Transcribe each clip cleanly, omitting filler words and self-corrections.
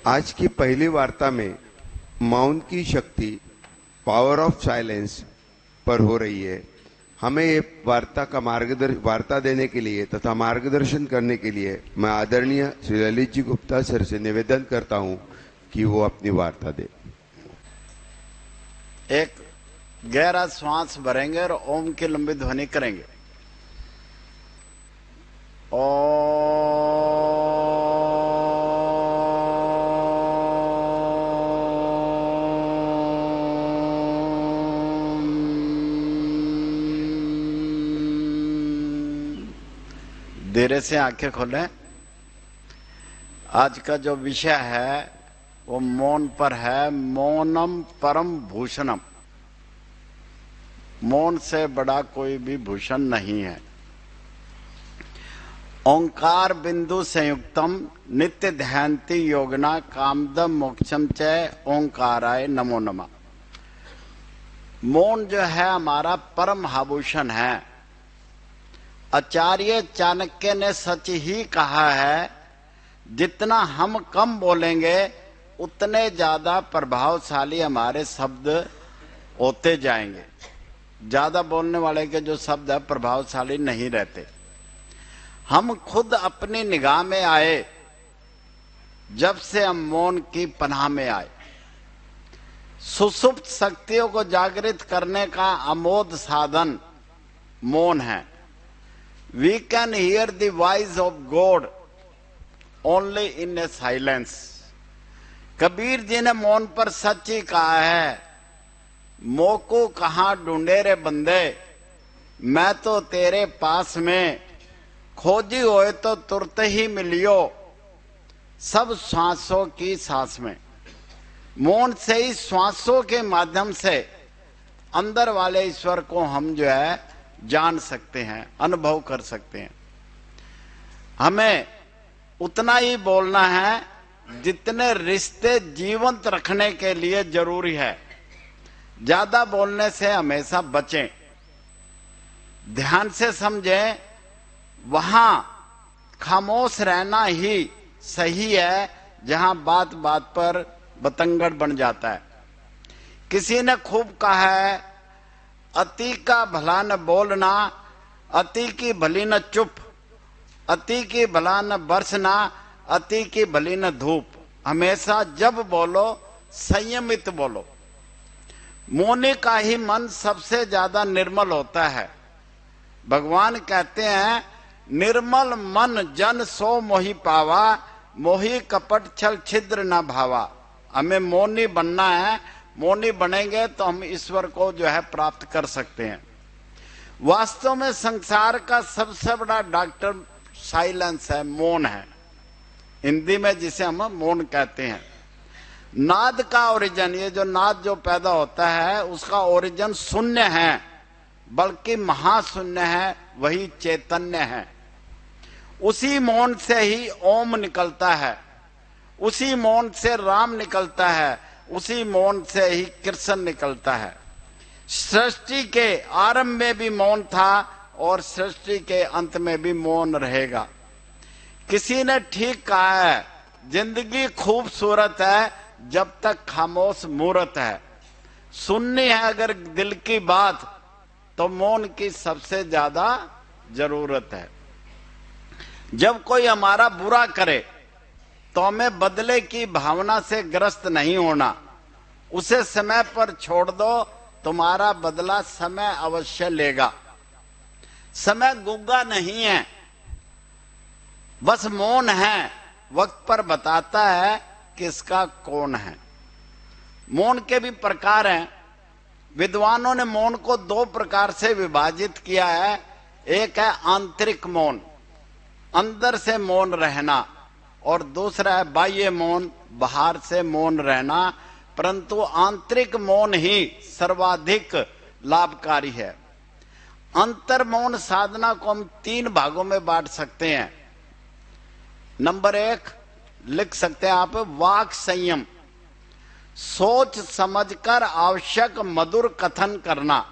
आज की पहली वार्ता में मौन की शक्ति, पावर ऑफ साइलेंस पर हो रही है। हमें ये वार्ता देने के लिए तथा मार्गदर्शन करने के लिए मैं आदरणीय श्री ललित जी गुप्ता सर से निवेदन करता हूं कि वो अपनी वार्ता दे। एक गहरा श्वास भरेंगे और ओम की लंबी ध्वनि करेंगे। धीरे से आंखें खोलें। आज का जो विषय है वो मौन पर है। मौनम परम भूषणम। मौन से बड़ा कोई भी भूषण नहीं है। ओंकार बिंदु संयुक्तम नित्य ध्यानति योगना कामदम मोक्षम च ओंकाराय नमो नमः। मौन जो है हमारा परम आभूषण है। आचार्य चाणक्य ने सच ही कहा है, जितना हम कम बोलेंगे उतने ज्यादा प्रभावशाली हमारे शब्द होते जाएंगे। ज्यादा बोलने वाले के जो शब्द है प्रभावशाली नहीं रहते। हम खुद अपनी निगाह में आए जब से हम मौन की पनाह में आए। सुषुप्त शक्तियों को जागृत करने का अमोघ साधन मौन है। We can hear the voice of God only in a silence. Kabir ji ने मौन पर सच ही कहा है, मोको कहाँ ढूंढे रे बंदे, मैं तो तेरे पास में, खोजी होए तो तुरंत ही मिलियो, सब श्वासों की सांस में। मौन से ही श्वासों के माध्यम से अंदर वाले ईश्वर को हम जो है जान सकते हैं, अनुभव कर सकते हैं। हमें उतना ही बोलना है जितने रिश्ते जीवंत रखने के लिए जरूरी है। ज्यादा बोलने से हमेशा बचें। ध्यान से समझें, वहां खामोश रहना ही सही है जहां बात बात पर बतंगड़ बन जाता है। किसी ने खूब कहा है, अति का भला न बोलना, अति की भली न चुप, अति की भला न बरसना, अति की भली न धूप। हमेशा जब बोलो संयमित बोलो। मौनी का ही मन सबसे ज्यादा निर्मल होता है। भगवान कहते हैं, निर्मल मन जन सो मोहि पावा, मोहि कपट छल छिद्र न भावा। हमें मौनी बनना है। मौनी बनेंगे तो हम ईश्वर को जो है प्राप्त कर सकते हैं। वास्तव में संसार का सबसे बड़ा डॉक्टर साइलेंस है, मौन है। हिंदी में जिसे हम मौन कहते हैं। नाद का ओरिजिन, ये जो नाद जो पैदा होता है उसका ओरिजिन शून्य है, बल्कि महाशून्य है, वही चैतन्य है। उसी मौन से ही ओम निकलता है, उसी मौन से राम निकलता है, उसी मौन से ही कृष्ण निकलता है। सृष्टि के आरंभ में भी मौन था और सृष्टि के अंत में भी मौन रहेगा। किसी ने ठीक कहा है, जिंदगी खूबसूरत है जब तक खामोश मूरत है। सुननी है अगर दिल की बात तो मौन की सबसे ज्यादा जरूरत है। जब कोई हमारा बुरा करे तो हमें बदले की भावना से ग्रस्त नहीं होना। उसे समय पर छोड़ दो, तुम्हारा बदला समय अवश्य लेगा। समय गुंगा नहीं है, बस मौन है, वक्त पर बताता है किसका कौन है। मौन के भी प्रकार हैं। विद्वानों ने मौन को दो प्रकार से विभाजित किया है। एक है आंतरिक मौन, अंदर से मौन रहना, और दूसरा है बाह्य मौन, बाहर से मौन रहना। परंतु आंतरिक मौन ही सर्वाधिक लाभकारी है। अंतर मौन साधना को हम 3 भागों में बांट सकते हैं। नंबर 1 लिख सकते हैं आप, वाक संयम, सोच समझकर आवश्यक मधुर कथन करना।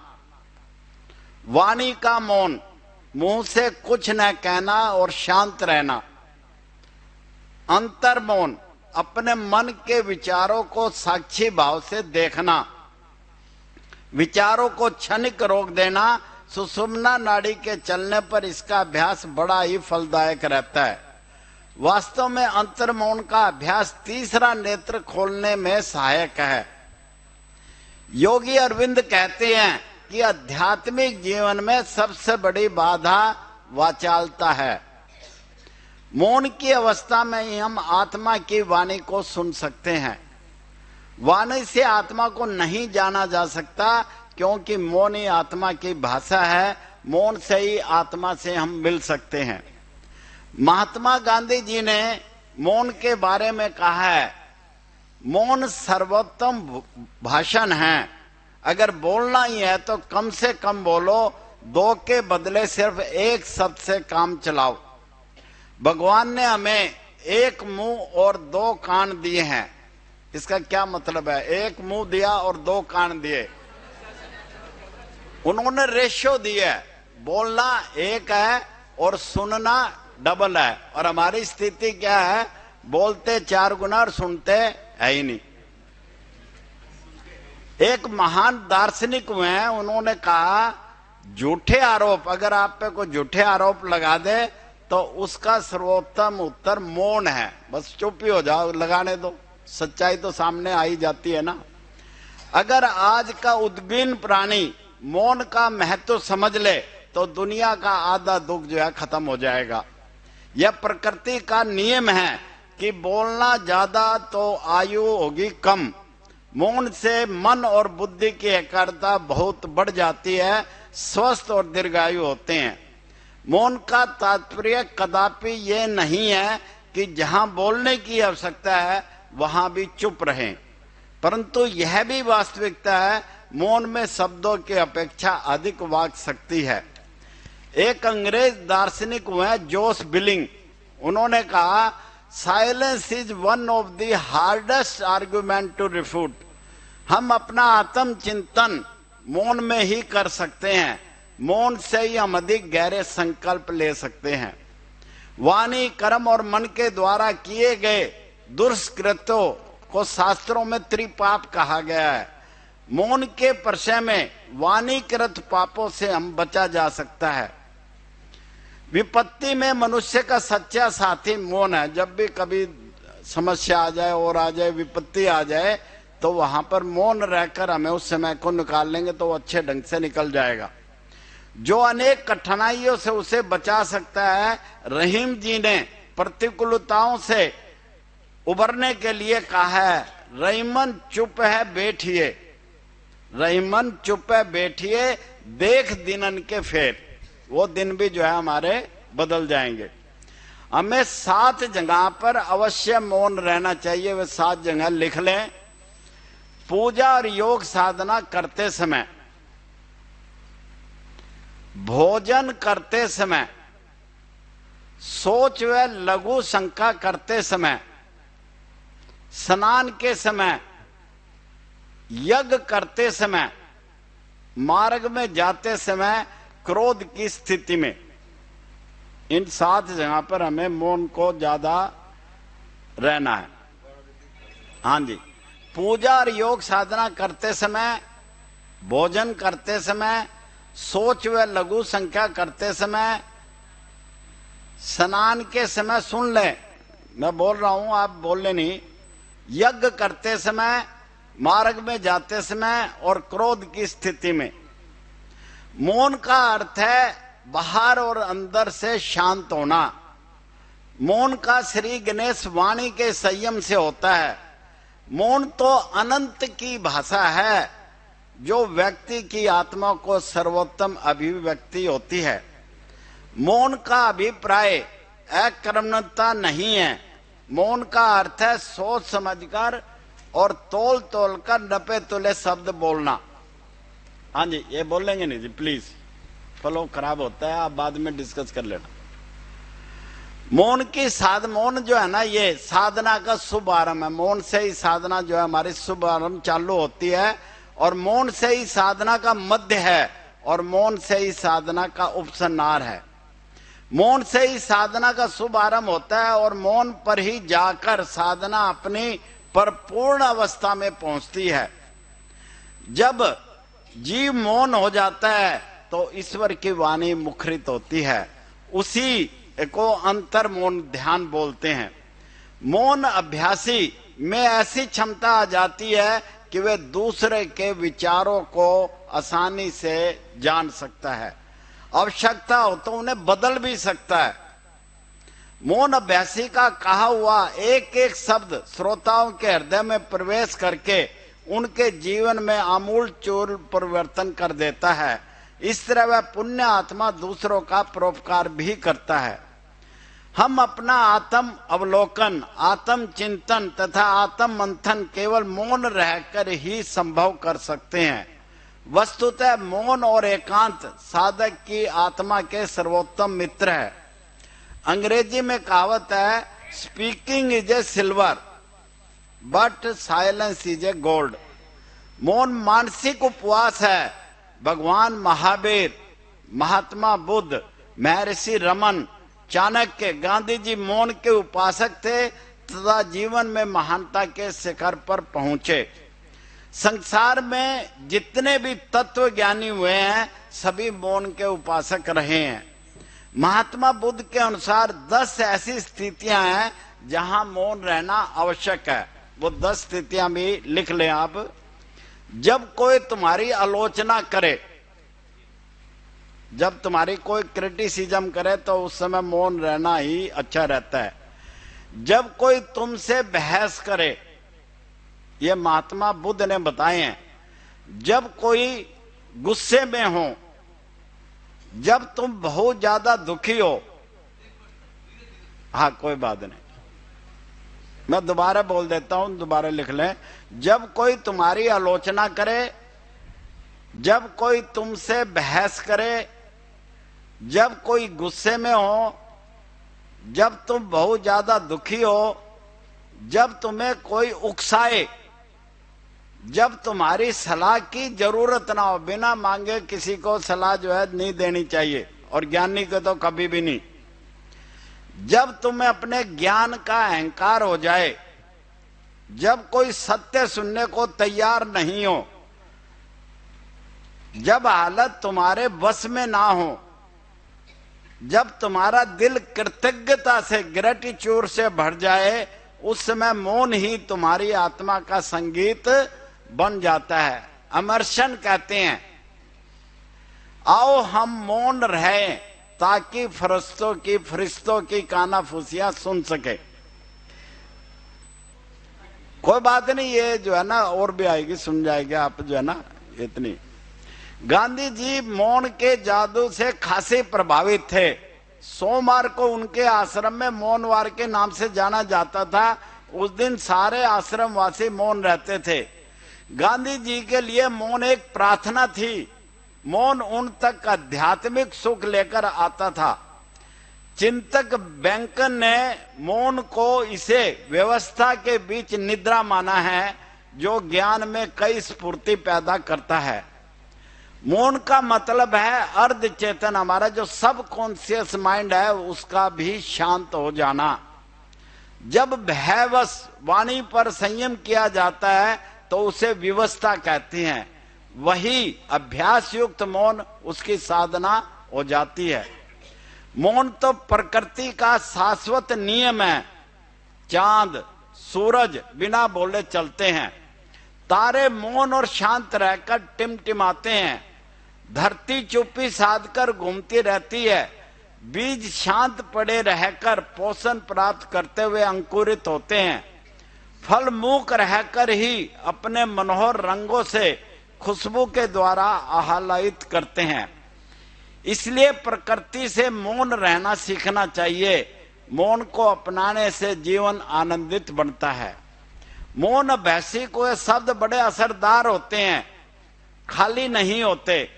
वाणी का मौन, मुंह से कुछ न कहना और शांत रहना। अंतर मौन, अपने मन के विचारों को साक्षी भाव से देखना, विचारों को क्षणिक रोक देना, सुषुम्ना नाड़ी के चलने पर इसका अभ्यास बड़ा ही फलदायक रहता है। वास्तव में अंतर्मौन का अभ्यास तीसरा नेत्र खोलने में सहायक है। योगी अरविंद कहते हैं कि आध्यात्मिक जीवन में सबसे बड़ी बाधा वाचालता है। मौन की अवस्था में ही हम आत्मा की वाणी को सुन सकते हैं। वाणी से आत्मा को नहीं जाना जा सकता, क्योंकि मौन ही आत्मा की भाषा है। मौन से ही आत्मा से हम मिल सकते हैं। महात्मा गांधी जी ने मौन के बारे में कहा है, मौन सर्वोत्तम भाषण है। अगर बोलना ही है तो कम से कम बोलो, दो के बदले सिर्फ एक शब्द से काम चलाओ। भगवान ने हमें एक मुंह और दो कान दिए हैं। इसका क्या मतलब है? एक मुंह दिया और दो कान दिए। उन्होंने रेशियो दिया है, बोलना एक है और सुनना डबल है। और हमारी स्थिति क्या है? बोलते 4 गुना और सुनते है ही नहीं। एक महान दार्शनिक हुए हैं, उन्होंने कहा झूठे आरोप, अगर आप पे कोई झूठे आरोप लगा दे तो उसका सर्वोत्तम उत्तर मौन है। बस चुप ही हो जाओ, लगाने दो, सच्चाई तो सामने आ ही जाती है ना। अगर आज का उद्विग्न प्राणी मौन का महत्व समझ ले तो दुनिया का आधा दुख जो है खत्म हो जाएगा। यह प्रकृति का नियम है कि बोलना ज्यादा तो आयु होगी कम। मौन से मन और बुद्धि की एकाग्रता बहुत बढ़ जाती है, स्वस्थ और दीर्घायु होते हैं। मौन का तात्पर्य कदापि ये नहीं है कि जहां बोलने की आवश्यकता है वहां भी चुप रहें, परंतु यह भी वास्तविकता है मौन में शब्दों की अपेक्षा अधिक वाक शक्ति है। एक अंग्रेज दार्शनिक हुए जोस बिलिंग, उन्होंने कहा silence is one of the hardest argument to refute. हम अपना आत्मचिंतन मौन में ही कर सकते हैं। मौन से ही हम अधिक गहरे संकल्प ले सकते हैं। वाणी, कर्म और मन के द्वारा किए गए दुष्कृत्यों को शास्त्रों में त्रिपाप कहा गया है। मौन के प्रशय में वाणीकृत पापों से हम बचा जा सकता है। विपत्ति में मनुष्य का सच्चा साथी मौन है। जब भी कभी समस्या आ जाए और आ जाए, विपत्ति आ जाए, तो वहां पर मौन रहकर हमें उस समय को निकाल लेंगे तो वो अच्छे ढंग से निकल जाएगा। जो अनेक कठिनाइयों से उसे बचा सकता है। रहीम जी ने प्रतिकूलताओं से उबरने के लिए कहा है, रहीमन चुप है बैठिए, रहीमन चुप है बैठिए, देख दिनन के फेर। वो दिन भी जो है हमारे बदल जाएंगे। हमें 7 जगह पर अवश्य मौन रहना चाहिए। वे 7 जगह लिख लें। पूजा और योग साधना करते समय, भोजन करते समय, सोच व लघु शंका करते समय, स्नान के समय, यज्ञ करते समय, मार्ग में जाते समय, क्रोध की स्थिति में। इन 7 जगह पर हमें मौन को ज्यादा रहना है। हाँ जी, पूजा और योग साधना करते समय, भोजन करते समय, सोच व लघु संख्या करते समय, स्नान के समय, सुन ले मैं बोल रहा हूं, आप बोल ले नहीं, यज्ञ करते समय, मार्ग में जाते समय और क्रोध की स्थिति में। मौन का अर्थ है बाहर और अंदर से शांत होना। मौन का श्री गणेश वाणी के संयम से होता है। मौन तो अनंत की भाषा है, जो व्यक्ति की आत्मा को सर्वोत्तम अभिव्यक्ति होती है। मौन का अभिप्राय अकर्मण्यता नहीं है। मौन का अर्थ है सोच समझकर और तोल तोल कर नपे तुले शब्द बोलना। हाँ जी, ये बोलेंगे नहीं जी प्लीज, फ्लो खराब होता है, आप बाद में डिस्कस कर लेना। मौन की मौन जो है ना, ये साधना का शुभ आरंभ है। मौन से ही साधना जो है हमारी शुभ आरंभ चालू होती है, और मौन से ही साधना का मध्य है, और मौन से ही साधना का उपसंहार है। मौन से ही साधना का शुभ आरंभ होता है और मौन पर ही जाकर साधना अपनी परिपूर्ण अवस्था में पहुंचती है। जब जीव मौन हो जाता है तो ईश्वर की वाणी मुखरित होती है, उसी को अंतर मौन ध्यान बोलते हैं। मौन अभ्यासी में ऐसी क्षमता आ जाती है कि वे दूसरे के विचारों को आसानी से जान सकता है, आवश्यकता हो तो उन्हें बदल भी सकता है। मौन अभ्यासी का कहा हुआ एक एक शब्द श्रोताओं के हृदय में प्रवेश करके उनके जीवन में आमूल चूल परिवर्तन कर देता है। इस तरह वह पुण्य आत्मा दूसरों का परोपकार भी करता है। हम अपना आत्म अवलोकन, आत्म चिंतन तथा आत्म मंथन केवल मौन रहकर ही संभव कर सकते हैं। वस्तुतः मौन और एकांत साधक की आत्मा के सर्वोत्तम मित्र है। अंग्रेजी में कहावत है, speaking is a silver but silence is a gold. मौन मानसिक उपवास है। भगवान महावीर, महात्मा बुद्ध, महर्षि रमन, चाणक्य, गांधी जी मौन के उपासक थे तथा जीवन में महानता के शिखर पर पहुंचे। संसार में जितने भी तत्व ज्ञानी हुए हैं सभी मौन के उपासक रहे हैं। महात्मा बुद्ध के अनुसार 10 ऐसी स्थितियां हैं जहां मौन रहना आवश्यक है। वो 10 स्थितियां भी लिख लें आप। जब कोई तुम्हारी आलोचना करे, जब तुम्हारी कोई क्रिटिसिज्म करे तो उस समय मौन रहना ही अच्छा रहता है। जब कोई तुमसे बहस करे, ये महात्मा बुद्ध ने बताए हैं। जब कोई गुस्से में हो, जब तुम बहुत ज्यादा दुखी हो, हाँ कोई बात नहीं, मैं दोबारा बोल देता हूं, दोबारा लिख लें। जब कोई तुम्हारी आलोचना करे, जब कोई तुमसे बहस करे, जब कोई गुस्से में हो, जब तुम बहुत ज्यादा दुखी हो, जब तुम्हें कोई उकसाए, जब तुम्हारी सलाह की जरूरत ना हो, बिना मांगे किसी को सलाह जो है नहीं देनी चाहिए, और ज्ञानी को तो कभी भी नहीं। जब तुम्हें अपने ज्ञान का अहंकार हो जाए, जब कोई सत्य सुनने को तैयार नहीं हो, जब हालत तुम्हारे बस में ना हो, जब तुम्हारा दिल कृतज्ञता से, ग्रेटिट्यूड से भर जाए, उस समय मौन ही तुम्हारी आत्मा का संगीत बन जाता है। अमर्शन कहते हैं, आओ हम मौन रहें ताकि फरिश्तों की कानाफूसियां सुन सके। कोई बात नहीं, ये जो है ना और भी आएगी, सुन जाएगी आप, जो है ना इतनी। गांधी जी मौन के जादू से खासे प्रभावित थे। सोमवार को उनके आश्रम में मौनवार के नाम से जाना जाता था। उस दिन सारे आश्रमवासी मौन रहते थे। गांधी जी के लिए मौन एक प्रार्थना थी। मौन उन तक आध्यात्मिक सुख लेकर आता था। चिंतक बैंकन ने मौन को इसे व्यवस्था के बीच निद्रा माना है, जो ज्ञान में कई स्फूर्ति पैदा करता है। मौन का मतलब है अर्ध चेतन, हमारा जो सब कॉन्शियस माइंड है उसका भी शांत हो जाना। जब भयवश वाणी पर संयम किया जाता है तो उसे विवस्था कहते हैं। वही अभ्यास युक्त मौन उसकी साधना हो जाती है। मौन तो प्रकृति का शाश्वत नियम है। चांद सूरज बिना बोले चलते हैं, तारे मौन और शांत रहकर टिमटिमाते हैं, धरती चुप्पी साधकर घूमती रहती है, बीज शांत पड़े रहकर पोषण प्राप्त करते हुए अंकुरित होते हैं, फल मूक रहकर ही अपने मनोहर रंगों से खुशबू के द्वारा आह्लादित करते हैं। इसलिए प्रकृति से मौन रहना सीखना चाहिए। मौन को अपनाने से जीवन आनंदित बनता है। मौन अभ्यासी को ये शब्द बड़े असरदार होते हैं, खाली नहीं होते।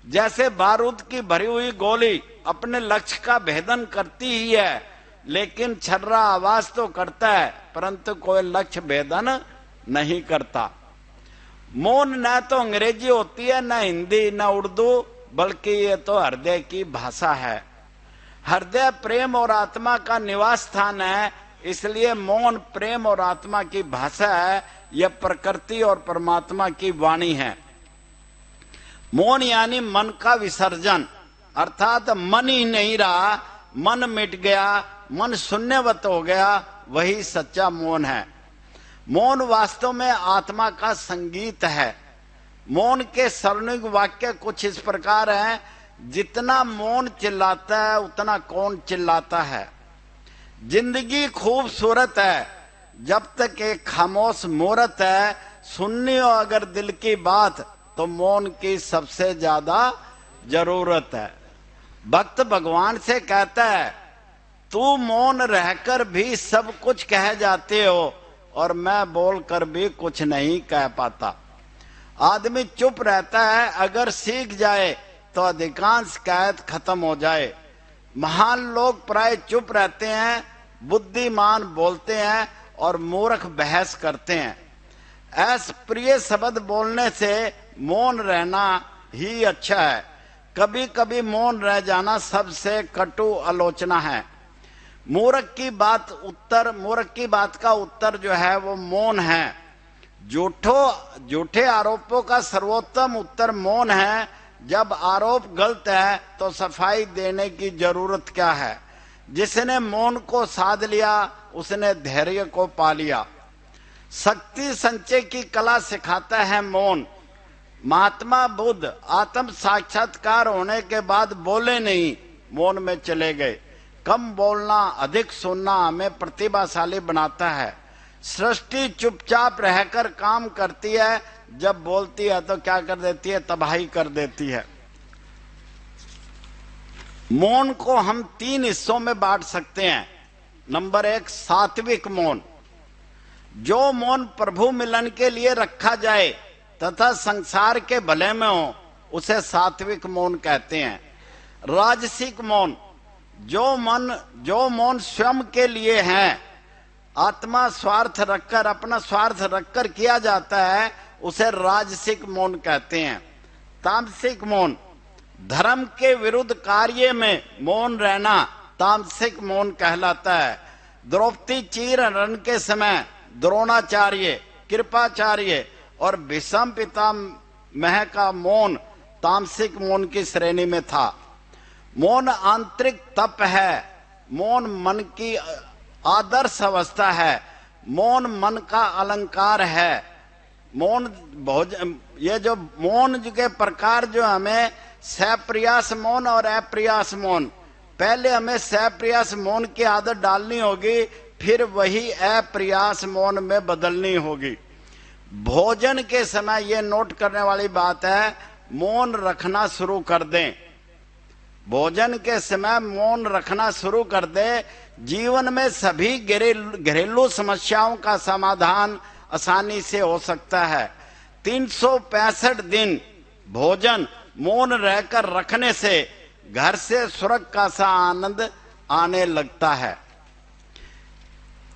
जैसे बारूद की भरी हुई गोली अपने लक्ष्य का भेदन करती ही है, लेकिन छर्रा आवाज तो करता है परंतु कोई लक्ष्य भेदन नहीं करता। मौन न तो अंग्रेजी होती है, न हिंदी, न उर्दू, बल्कि ये तो हृदय की भाषा है। हृदय प्रेम और आत्मा का निवास स्थान है, इसलिए मौन प्रेम और आत्मा की भाषा है। यह प्रकृति और परमात्मा की वाणी है। मौन यानी मन का विसर्जन, अर्थात मन ही नहीं रहा, मन मिट गया, मन शून्यवत हो गया, वही सच्चा मौन है। मौन वास्तव में आत्मा का संगीत है। मौन के स्वर्णिम वाक्य कुछ इस प्रकार हैं, जितना मौन चिल्लाता है उतना कौन चिल्लाता है। जिंदगी खूबसूरत है जब तक एक खामोश मूरत है, सुननी हो अगर दिल की बात तो मौन की सबसे ज्यादा जरूरत है। भक्त भगवान से कहता है, तू मौन रहकर भी सब कुछ कह जाते हो और मैं बोलकर भी कुछ नहीं कह पाता। आदमी चुप रहता है, अगर सीख जाए तो अधिकांश कैद खत्म हो जाए। महान लोग प्राय चुप रहते हैं, बुद्धिमान बोलते हैं और मूर्ख बहस करते हैं। अप्रिय शब्द बोलने से मौन रहना ही अच्छा है। कभी कभी मौन रह जाना सबसे कटु आलोचना है। मूर्ख की बात का उत्तर जो है वो मौन है। झूठे आरोपों का सर्वोत्तम उत्तर मौन है। जब आरोप गलत है तो सफाई देने की जरूरत क्या है। जिसने मौन को साध लिया उसने धैर्य को पा लिया। शक्ति संचय की कला सिखाता है मौन। महात्मा बुद्ध आत्म साक्षात्कार होने के बाद बोले नहीं, मौन में चले गए। कम बोलना अधिक सुनना हमें प्रतिभाशाली बनाता है। सृष्टि चुपचाप रहकर काम करती है, जब बोलती है तो क्या कर देती है, तबाही कर देती है। मौन को हम 3 हिस्सों में बांट सकते हैं। नंबर 1, सात्विक मौन। जो मौन प्रभु मिलन के लिए रखा जाए तथा संसार के भले में हो, उसे सात्विक मौन कहते हैं। राजसिक मौन, जो मौन स्वयं के लिए है, आत्मा स्वार्थ रखकर, अपना स्वार्थ रखकर किया जाता है, उसे राजसिक मौन कहते हैं। तामसिक मौन, धर्म के विरुद्ध कार्य में मौन रहना तामसिक मौन कहलाता है। द्रौपदी चीर हरण के समय द्रोणाचार्य, कृपाचार्य और भीष्म पितामह का मौन तामसिक मौन की श्रेणी में था। मौन आंतरिक तप है। मौन मन की आदर्श अवस्था है। मौन मन का अलंकार है। मौन ये जो मौन के प्रकार जो हमें सप्रयास मौन और अप्रयास मौन, पहले हमें सप्रयास मौन की आदत डालनी होगी, फिर वही अप्रयास मौन में बदलनी होगी। भोजन के समय ये नोट करने वाली बात है, मौन रखना शुरू कर दें। भोजन के समय मौन रखना शुरू कर दे। जीवन में सभी घरेलू समस्याओं का समाधान आसानी से हो सकता है। 365 दिन भोजन मौन रहकर रखने से घर से स्वर्ग का सा आनंद आने लगता है।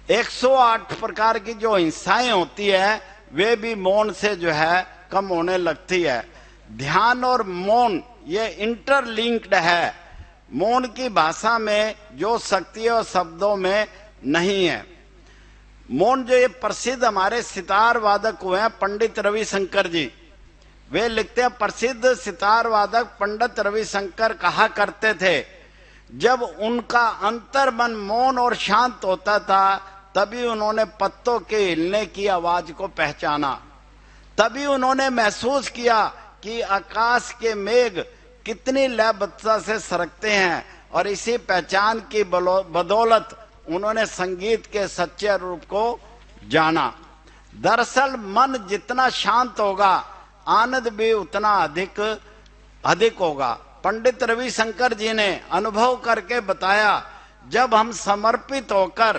108 प्रकार की जो हिंसाएं होती है वे भी मौन से जो है कम होने लगती है। ध्यान और मौन ये इंटरलिंक्ड है। मौन की भाषा में जो शक्ति और शब्दों में नहीं है। मौन जो ये प्रसिद्ध हमारे सितार वादक हुए हैं पंडित रविशंकर जी, वे लिखते हैं, प्रसिद्ध सितार वादक पंडित रविशंकर कहा करते थे, जब उनका अंतर्मन मौन और शांत होता था तभी उन्होंने पत्तों के हिलने की आवाज को पहचाना। तभी उन्होंने महसूस किया कि आकाश के मेघ कितनी लयबद्धता से सरकते हैं, और इसी पहचान की बदौलत उन्होंने संगीत के सच्चे रूप को जाना। दरअसल मन जितना शांत होगा आनंद भी उतना अधिक होगा। पंडित रविशंकर जी ने अनुभव करके बताया, जब हम समर्पित होकर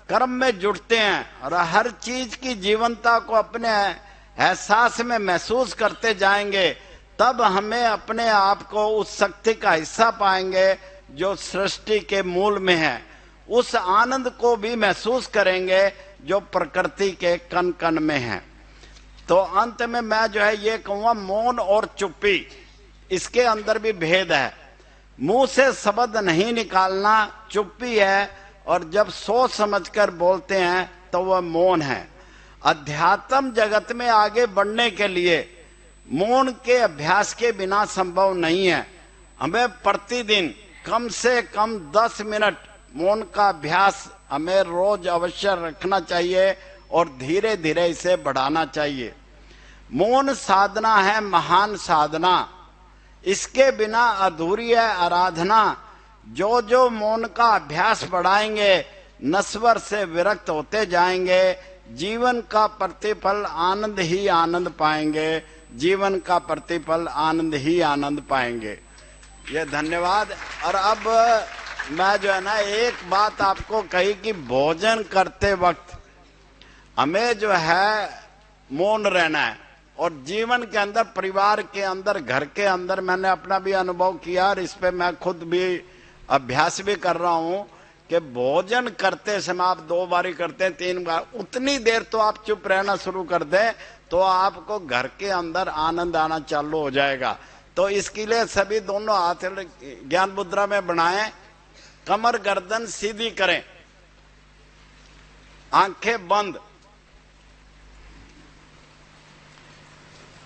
कर्म में जुटते हैं और हर चीज की जीवनता को अपने एहसास में महसूस करते जाएंगे, तब हमें अपने आप को उस शक्ति का हिस्सा पाएंगे जो सृष्टि के मूल में है। उस आनंद को भी महसूस करेंगे जो प्रकृति के कण कण में है। तो अंत में मैं जो है ये कहूंगा, मौन और चुप्पी, इसके अंदर भी भेद है। मुंह से शब्द नहीं निकालना चुप्पी है, और जब सोच समझकर बोलते हैं तो वह मौन है। अध्यात्म जगत में आगे बढ़ने के लिए मौन के अभ्यास के बिना संभव नहीं है। हमें प्रतिदिन कम से कम 10 मिनट मौन का अभ्यास हमें रोज अवश्य रखना चाहिए और धीरे धीरे इसे बढ़ाना चाहिए। मौन साधना है महान साधना, इसके बिना अधूरी है आराधना। जो जो मौन का अभ्यास बढ़ाएंगे नश्वर से विरक्त होते जाएंगे, जीवन का प्रतिफल आनंद ही आनंद पाएंगे, जीवन का प्रतिफल आनंद ही आनंद पाएंगे। ये धन्यवाद। और अब मैं जो है ना एक बात आपको कही कि भोजन करते वक्त हमें जो है मौन रहना है, और जीवन के अंदर, परिवार के अंदर, घर के अंदर मैंने अपना भी अनुभव किया और इस पे मैं खुद भी अभ्यास भी कर रहा हूं कि भोजन करते समय आप 2 बारी करते हैं, 3 बार, उतनी देर तो आप चुप रहना शुरू कर दें तो आपको घर के अंदर आनंद आना चालू हो जाएगा। तो इसके लिए सभी दोनों हाथ ज्ञान मुद्रा में बनाएं, कमर गर्दन सीधी करें, आंखें बंद।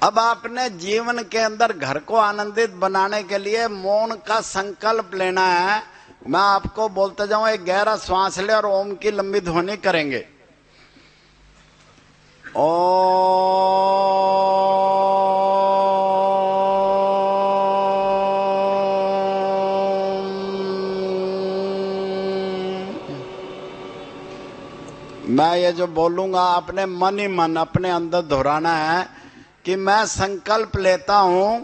अब आपने जीवन के अंदर घर को आनंदित बनाने के लिए मौन का संकल्प लेना है। मैं आपको बोलते जाऊं, एक गहरा श्वास ले और ओम की लंबी ध्वनि करेंगे। मैं ये जो बोलूंगा आपने मन ही मन अपने अंदर दोहराना है कि मैं संकल्प लेता हूं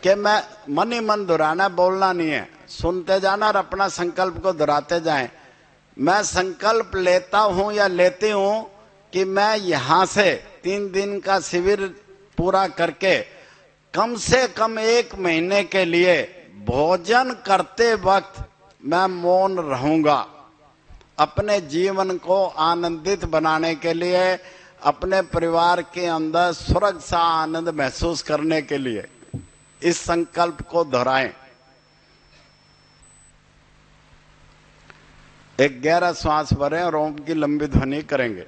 कि मैं, मन ही मन दोहराना, बोलना नहीं है, सुनते जाना और अपना संकल्प को दोहराते जाएं। मैं संकल्प लेता हूं या लेती हूं कि मैं यहां से 3 दिन का शिविर पूरा करके कम से कम 1 महीने के लिए भोजन करते वक्त मैं मौन रहूंगा। अपने जीवन को आनंदित बनाने के लिए, अपने परिवार के अंदर स्वर्ग सा आनंद महसूस करने के लिए इस संकल्प को दोहराएं। एक गहरा श्वास भरें और ओम की लंबी ध्वनि करेंगे।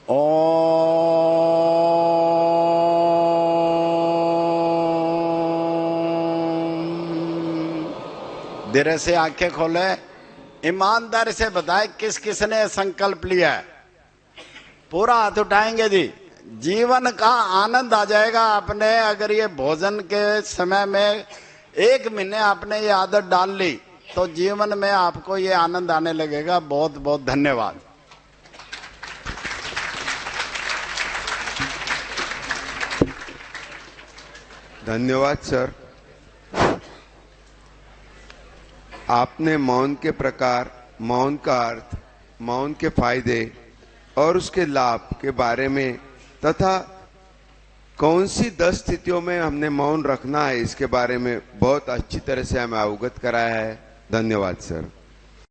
ओम। धीरे से आंखें खोलें, ईमानदारी से बताएं किस किसने संकल्प लिया है। पूरा हाथ उठाएंगे जी। जीवन का आनंद आ जाएगा आपने अगर ये भोजन के समय में 1 महीने आपने ये आदत डाल ली तो जीवन में आपको ये आनंद आने लगेगा। बहुत बहुत धन्यवाद। धन्यवाद सर। आपने मौन के प्रकार, मौन का अर्थ, मौन के फायदे और उसके लाभ के बारे में तथा कौन सी 10 स्थितियों में हमने मौन रखना है इसके बारे में बहुत अच्छी तरह से हमें अवगत कराया है। धन्यवाद सर।